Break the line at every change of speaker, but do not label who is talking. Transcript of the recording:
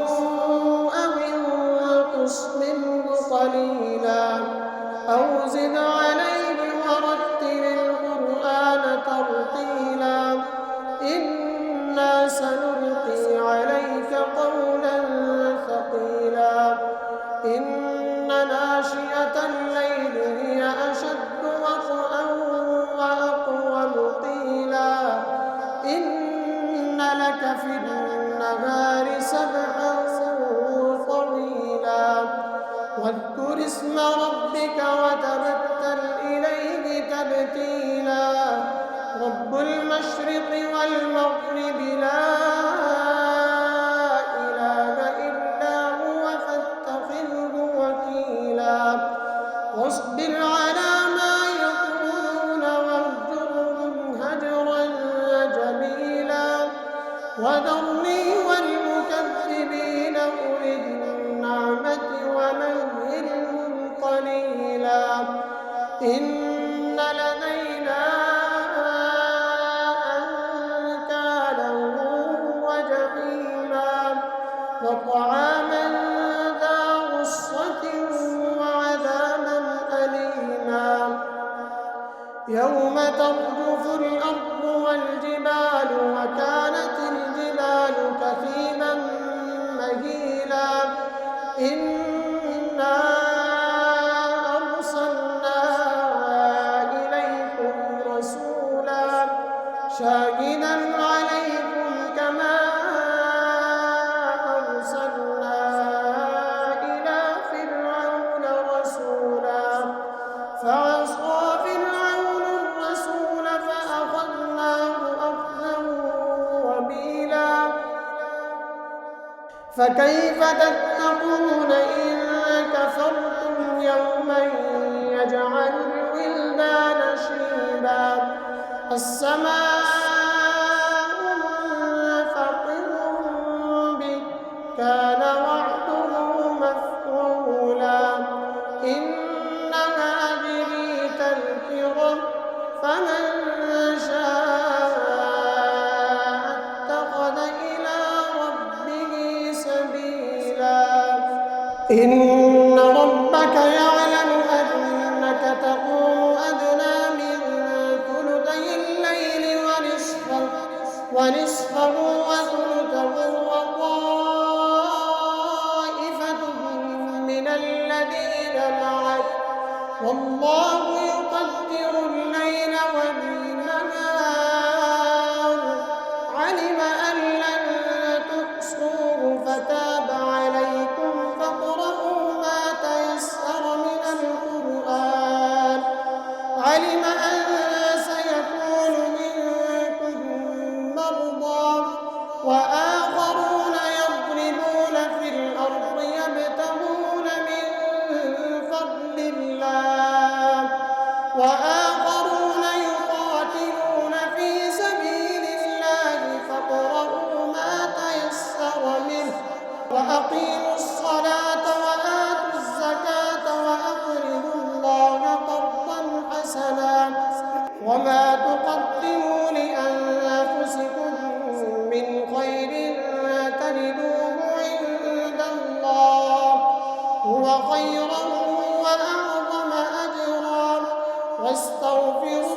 أو انقص منه قليلا أو زد عليه ورتل القرآن ترتيلا إنا سنلقي عليك قولا ثقيلا إن ناشئة الليل هي أشد وطئا وأقوم قيلا إن لك في النهار سبحا طويلا واذكر اسم ربك وتبتل إليه تبتيلا رب المشرق والمغرب لا إله إلا هو فاتخذه وكيلا واصبر على ما يقولون واهجرهم هجرا جميلا وذرني والمكذبين أولي النعمة ومهلهم قليلا إن لدينا أنكالا وجحيما وطعاما ذا غصة وعذابا أليما يوم ترجف الأرض والجبال وكانت الجبال كثيبا مهيلا إنا أرسلنا إليكم رسولا شاهدا عليكم كما أرسلنا إلى فرعون رسولا فعصى فرعون الرسول فأخذناه أخذا وبيلا فكيف تتقون إن كفرتم يوما يجعل الولدان شيبا السماء منفطر به كان وعده مفعولا إن هذه تذكرة فمن شاء اتخذ إلى ربه سبيلا إن ربك يعلم أنك تقوم أدنى من ثلثي الليل ونصفه وثلثه وطائفة من الذين معك والله يقدر الليل والنهار علم أن لن تحصوه فتاب عليكم فاقرؤوا ما تيسر من القرآن علم أن سيكون منكم مرضى وآخرون يضربون في الأرض يبتغون من فضل الله وآخرون يقاتلون في سبيل الله فاقرؤوا ما تيسر منه وأقيموا الصلاة وآتوا الزكاة وأقرضوا الله قرضا حسنا وما تقدموا لأنفسكم من خير تجدوه عند الله هو خيرا وأعظم أجرا واستغفروا